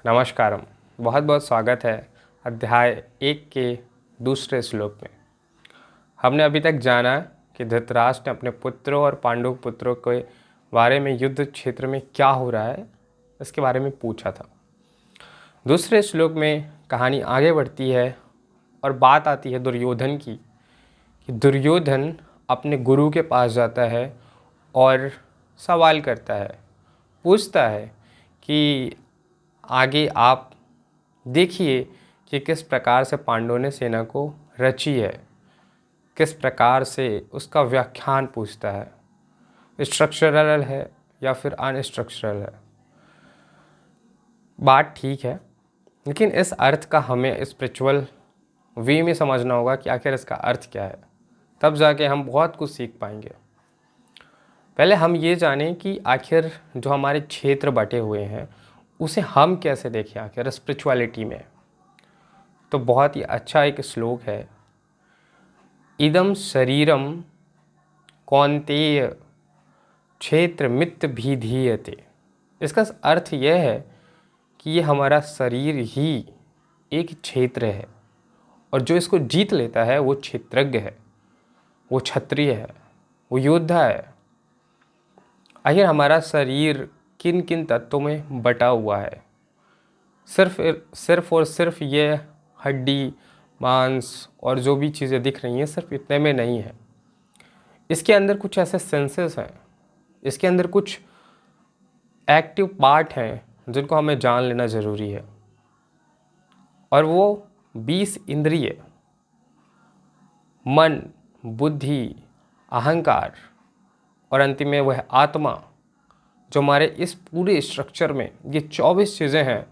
नमस्कारम। बहुत बहुत स्वागत है अध्याय 1 के दूसरे श्लोक में। हमने अभी तक जाना कि धृतराष्ट्र ने अपने पुत्रों और पांडु पुत्रों के बारे में युद्ध क्षेत्र में क्या हो रहा है इसके बारे में पूछा था। दूसरे श्लोक में कहानी आगे बढ़ती है और बात आती है दुर्योधन की कि दुर्योधन अपने गुरु के पास जाता है और सवाल करता है, पूछता है कि आगे आप देखिए कि किस प्रकार से पांडवों ने सेना को रची है, किस प्रकार से उसका व्याख्यान पूछता है, स्ट्रक्चरल है या फिर अनस्ट्रक्चरल है। बात ठीक है, लेकिन इस अर्थ का हमें स्पिरिचुअल वे में समझना होगा कि आखिर इसका अर्थ क्या है, तब जाके हम बहुत कुछ सीख पाएंगे। पहले हम ये जानें कि आखिर जो हमारे क्षेत्र बटे हुए हैं उसे हम कैसे देखें आखिर स्पिरिचुअलिटी में। तो बहुत ही अच्छा एक श्लोक है, इदम शरीरम कौन्तेय क्षेत्र मित्त भी धीयते। इसका अर्थ यह है कि ये हमारा शरीर ही एक क्षेत्र है और जो इसको जीत लेता है वो क्षेत्रज्ञ है, वो क्षत्रिय है, वो योद्धा है। आखिर हमारा शरीर किन किन तत्वों में बटा हुआ है? सिर्फ और सिर्फ ये हड्डी, मांस और जो भी चीज़ें दिख रही हैं सिर्फ इतने में नहीं है। इसके अंदर कुछ ऐसे सेंसेस हैं, इसके अंदर कुछ एक्टिव पार्ट हैं जिनको हमें जान लेना ज़रूरी है। और वो 20 इंद्रिय, मन, बुद्धि, अहंकार और अंतिम में वह आत्मा, जो हमारे इस पूरे स्ट्रक्चर में ये 24 चीज़ें हैं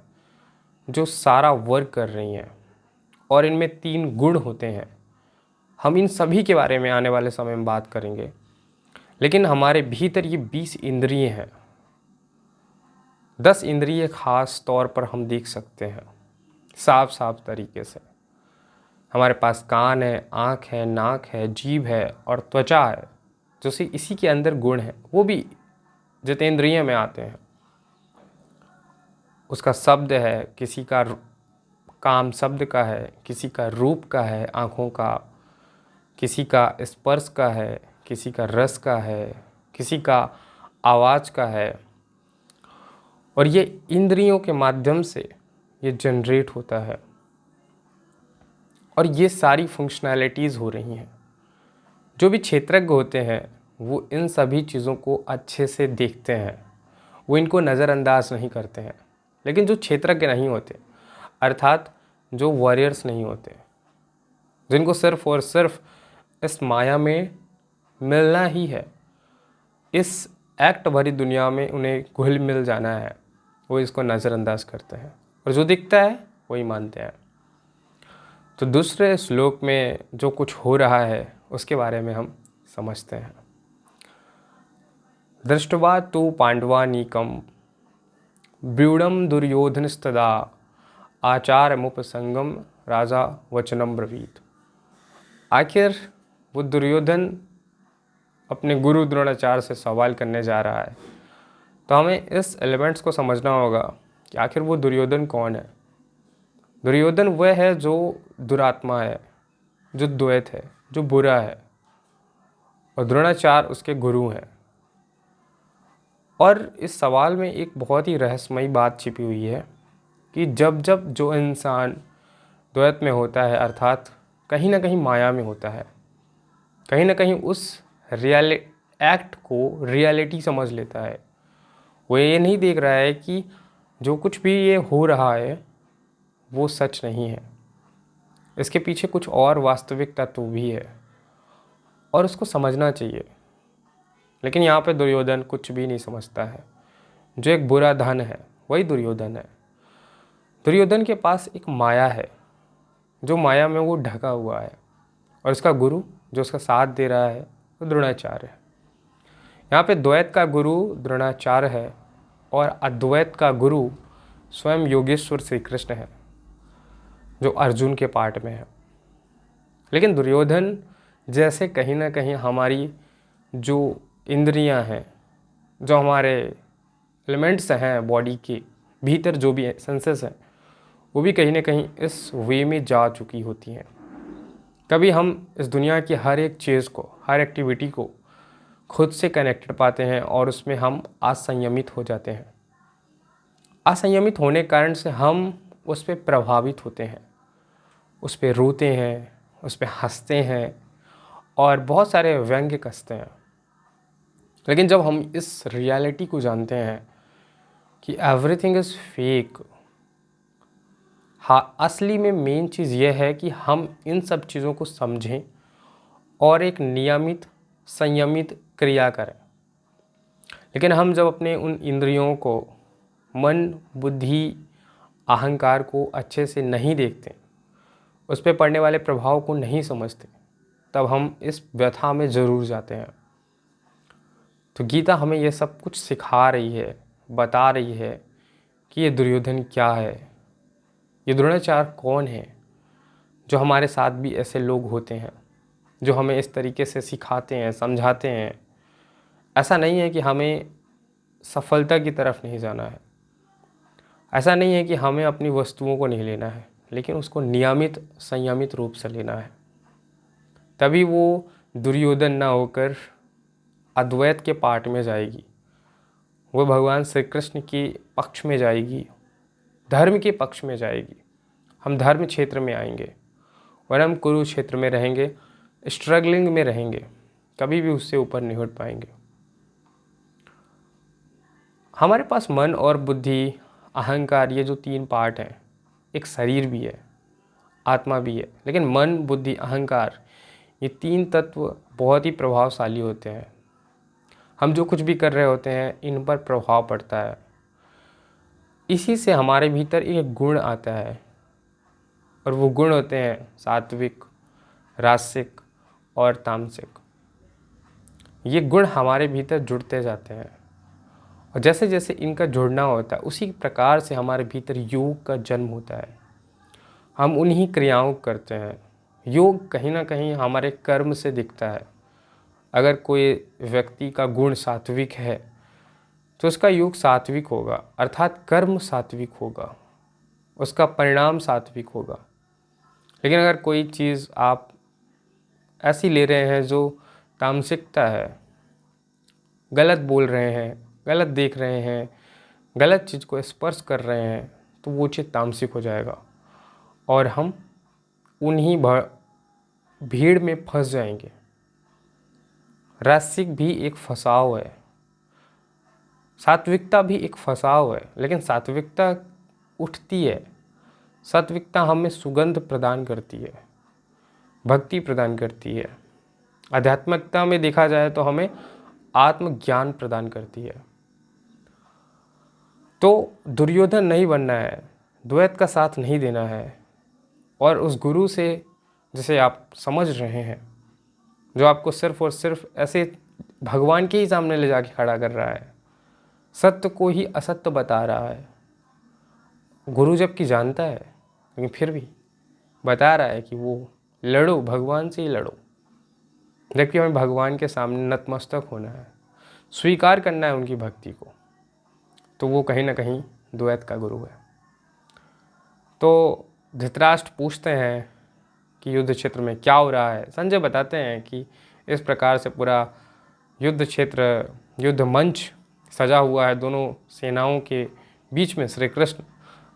जो सारा वर्क कर रही हैं। और इनमें 3 गुण होते हैं। हम इन सभी के बारे में आने वाले समय में बात करेंगे, लेकिन हमारे भीतर ये 20 इंद्रिय हैं। 10 इंद्रिय खास तौर पर हम देख सकते हैं साफ साफ तरीके से। हमारे पास कान है, आँख है, नाक है, जीभ है और त्वचा है, जो सी इसी के अंदर गुण है, वो भी जितेंद्रिय में आते हैं। उसका शब्द है, किसी का काम शब्द का है, किसी का रूप का है आँखों का, किसी का स्पर्श का है, किसी का रस का है, किसी का आवाज़ का है। और ये इंद्रियों के माध्यम से ये जनरेट होता है और ये सारी फंक्शनैलिटीज़ हो रही हैं। जो भी क्षेत्रज्ञ होते हैं वो इन सभी चीज़ों को अच्छे से देखते हैं, वो इनको नज़रअंदाज नहीं करते हैं। लेकिन जो क्षेत्रज्ञ नहीं होते, अर्थात जो वॉरियर्स नहीं होते, जिनको सिर्फ और सिर्फ इस माया में मिलना ही है, इस एक्ट भरी दुनिया में उन्हें घुल मिल जाना है, वो इसको नज़रअंदाज करते हैं और जो दिखता है वही मानते हैं। तो दूसरे श्लोक में जो कुछ हो रहा है उसके बारे में हम समझते हैं। दृष्ट्वा तु पांडवानीकम व्यूढ़म दुर्योधनस्तदा आचारमुपसंगम राजा वचनम ब्रवीत। आखिर वो दुर्योधन अपने गुरु द्रोणाचार्य से सवाल करने जा रहा है, तो हमें इस एलिमेंट्स को समझना होगा कि आखिर वो दुर्योधन कौन है। दुर्योधन वह है जो दुरात्मा है, जो द्वैत है, जो बुरा है, और द्रोणाचार्य उसके गुरु हैं। और इस सवाल में एक बहुत ही रहस्यमयी बात छिपी हुई है कि जब जब जो इंसान द्वैत में होता है, अर्थात कहीं ना कहीं माया में होता है, कहीं ना कहीं उस एक्ट को रियलिटी समझ लेता है, वो ये नहीं देख रहा है कि जो कुछ भी ये हो रहा है वो सच नहीं है, इसके पीछे कुछ और वास्तविक तत्व भी है और उसको समझना चाहिए। लेकिन यहाँ पे दुर्योधन कुछ भी नहीं समझता है। जो एक बुरा धन है वही दुर्योधन है। दुर्योधन के पास एक माया है, जो माया में वो ढका हुआ है, और उसका गुरु जो उसका साथ दे रहा है वो द्रोणाचार्य है। यहाँ पे द्वैत का गुरु द्रोणाचार्य है और अद्वैत का गुरु स्वयं योगेश्वर श्री कृष्ण है, जो अर्जुन के पार्ट में है। लेकिन दुर्योधन जैसे कहीं ना कहीं हमारी जो इंद्रियां हैं, जो हमारे एलिमेंट्स हैं बॉडी के, भीतर जो भी सेंसेस हैं वो भी कहीं ना कहीं इस वे में जा चुकी होती हैं। कभी हम इस दुनिया की हर एक चीज़ को, हर एक्टिविटी को खुद से कनेक्टेड पाते हैं और उसमें हम असंयमित हो जाते हैं। असंयमित होने के कारण से हम उस पर प्रभावित होते हैं, उस पर रोते हैं, उस पर हंसते हैं और बहुत सारे व्यंग्य कसते हैं। लेकिन जब हम इस रियलिटी को जानते हैं कि एवरीथिंग इज़ फेक, हाँ, असली में मेन चीज़ यह है कि हम इन सब चीज़ों को समझें और एक नियमित संयमित क्रिया करें। लेकिन हम जब अपने उन इंद्रियों को, मन, बुद्धि, अहंकार को अच्छे से नहीं देखते, उस पर पड़ने वाले प्रभाव को नहीं समझते, तब हम इस व्यथा में ज़रूर जाते हैं। तो गीता हमें यह सब कुछ सिखा रही है, बता रही है कि ये दुर्योधन क्या है, ये द्रोणाचार्य कौन है, जो हमारे साथ भी ऐसे लोग होते हैं, जो हमें इस तरीके से सिखाते हैं, समझाते हैं। ऐसा नहीं है कि हमें सफलता की तरफ नहीं जाना है, ऐसा नहीं है कि हमें अपनी वस्तुओं को नहीं लेना है, लेकिन उसको नियमित संयमित रूप से लेना है। तभी वो दुर्योधन ना होकर अद्वैत के पार्ट में जाएगी, वो भगवान श्री कृष्ण के पक्ष में जाएगी, धर्म के पक्ष में जाएगी। हम धर्म क्षेत्र में आएंगे और हम कुरुक्षेत्र में रहेंगे, स्ट्रगलिंग में रहेंगे, कभी भी उससे ऊपर नहीं उठ पाएंगे। हमारे पास मन और बुद्धि, अहंकार, ये जो 3 पार्ट हैं, एक शरीर भी है, आत्मा भी है, लेकिन मन, बुद्धि, अहंकार, ये 3 तत्व बहुत ही प्रभावशाली होते हैं। हम जो कुछ भी कर रहे होते हैं, इन पर प्रभाव पड़ता है। इसी से हमारे भीतर एक गुण आता है और वो गुण होते हैं सात्विक, रासिक और तामसिक। ये गुण हमारे भीतर जुड़ते जाते हैं और जैसे जैसे इनका जुड़ना होता है, उसी प्रकार से हमारे भीतर योग का जन्म होता है। हम उन्हीं क्रियाओं को करते हैं। योग कहीं ना कहीं हमारे कर्म से दिखता है। अगर कोई व्यक्ति का गुण सात्विक है तो उसका योग सात्विक होगा, अर्थात कर्म सात्विक होगा, उसका परिणाम सात्विक होगा। लेकिन अगर कोई चीज़ आप ऐसी ले रहे हैं जो तामसिकता है, गलत बोल रहे हैं, गलत देख रहे हैं, गलत चीज़ को स्पर्श कर रहे हैं, तो वो चीज़ तामसिक हो जाएगा और हम उन्हीं भीड़ में फंस जाएंगे। रासिक भी एक फंसाव है, सात्विकता भी एक फंसाव है, लेकिन सात्विकता उठती है। सात्विकता हमें सुगंध प्रदान करती है, भक्ति प्रदान करती है। आध्यात्मिकता में देखा जाए तो हमें आत्मज्ञान प्रदान करती है। तो दुर्योधन नहीं बनना है, द्वैत का साथ नहीं देना है और उस गुरु से, जिसे आप समझ रहे हैं, जो आपको सिर्फ और सिर्फ ऐसे भगवान के ही सामने ले जाके खड़ा कर रहा है, सत्य को ही असत्य बता रहा है। गुरु जबकि जानता है, लेकिन फिर भी बता रहा है कि वो लड़ो, भगवान से ही लड़ो। जबकि हमें भगवान के सामने नतमस्तक होना है, स्वीकार करना है उनकी भक्ति को। तो वो कहीं ना कहीं द्वैत का गुरु है। तो धृतराष्ट्र पूछते हैं कि युद्ध क्षेत्र में क्या हो रहा है। संजय बताते हैं कि इस प्रकार से पूरा युद्ध क्षेत्र, युद्ध मंच सजा हुआ है। दोनों सेनाओं के बीच में श्री कृष्ण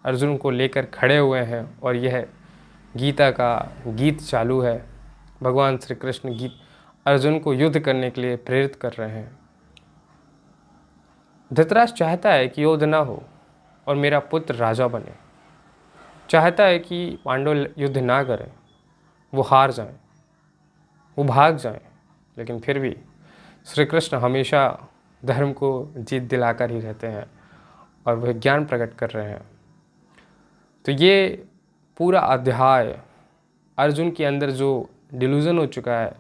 अर्जुन को लेकर खड़े हुए हैं और यह गीता का गीत चालू है। भगवान श्री कृष्ण गीत अर्जुन को युद्ध करने के लिए प्रेरित कर रहे हैं। धृतराष्ट्र चाहता है कि युद्ध ना हो और मेरा पुत्र राजा बने, चाहता है कि पांडव युद्ध ना करें, वो हार जाएं, वो भाग जाएं। लेकिन फिर भी श्री कृष्ण हमेशा धर्म को जीत दिलाकर ही रहते हैं और वह ज्ञान प्रकट कर रहे हैं। तो ये पूरा अध्याय अर्जुन के अंदर जो डिल्यूजन हो चुका है,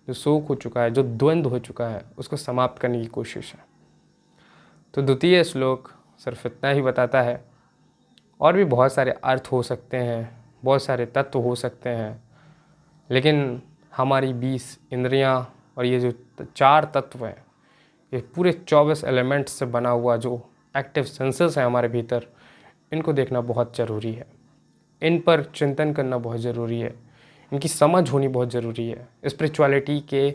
जो शोक हो चुका है, जो द्वंद्व हो चुका है, उसको समाप्त करने की कोशिश है। तो द्वितीय श्लोक सिर्फ इतना ही बताता है। और भी बहुत सारे अर्थ हो सकते हैं, बहुत सारे तत्व हो सकते हैं, लेकिन हमारी 20 इंद्रियां और ये जो 4 तत्व हैं, ये पूरे 24 एलिमेंट्स से बना हुआ जो एक्टिव सेंसेस है हमारे भीतर, इनको देखना बहुत ज़रूरी है, इन पर चिंतन करना बहुत ज़रूरी है, इनकी समझ होनी बहुत ज़रूरी है स्पिरिचुअलिटी के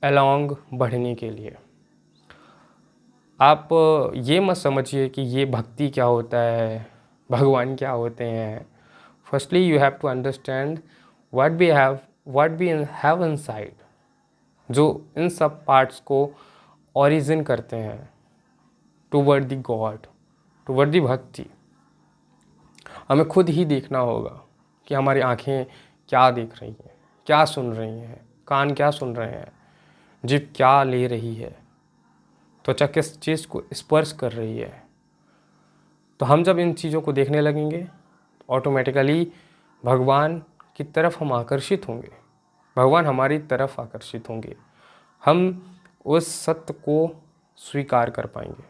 अलोंग बढ़ने के लिए। आप ये मत समझिए कि ये भक्ति क्या होता है, भगवान क्या होते हैं। Firstly you have to understand what we have inside, जो इन सब पार्ट्स को ओरिजिन करते हैं toward the God, toward the bhakti. हमें खुद ही देखना होगा कि हमारी आँखें क्या देख रही हैं, क्या सुन रही हैं, कान क्या सुन रहे हैं, जीभ क्या ले रही है, त्वचा किस चीज़ को स्पर्श कर रही है। तो हम जब इन चीज़ों को देखने लगेंगे ऑटोमेटिकली भगवान की तरफ हम आकर्षित होंगे, भगवान हमारी तरफ आकर्षित होंगे, हम उस सत्य को स्वीकार कर पाएंगे।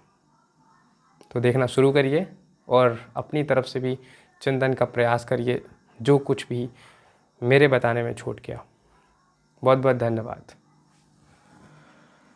तो देखना शुरू करिए और अपनी तरफ से भी चिंतन का प्रयास करिए, जो कुछ भी मेरे बताने में छूट गया। बहुत बहुत धन्यवाद।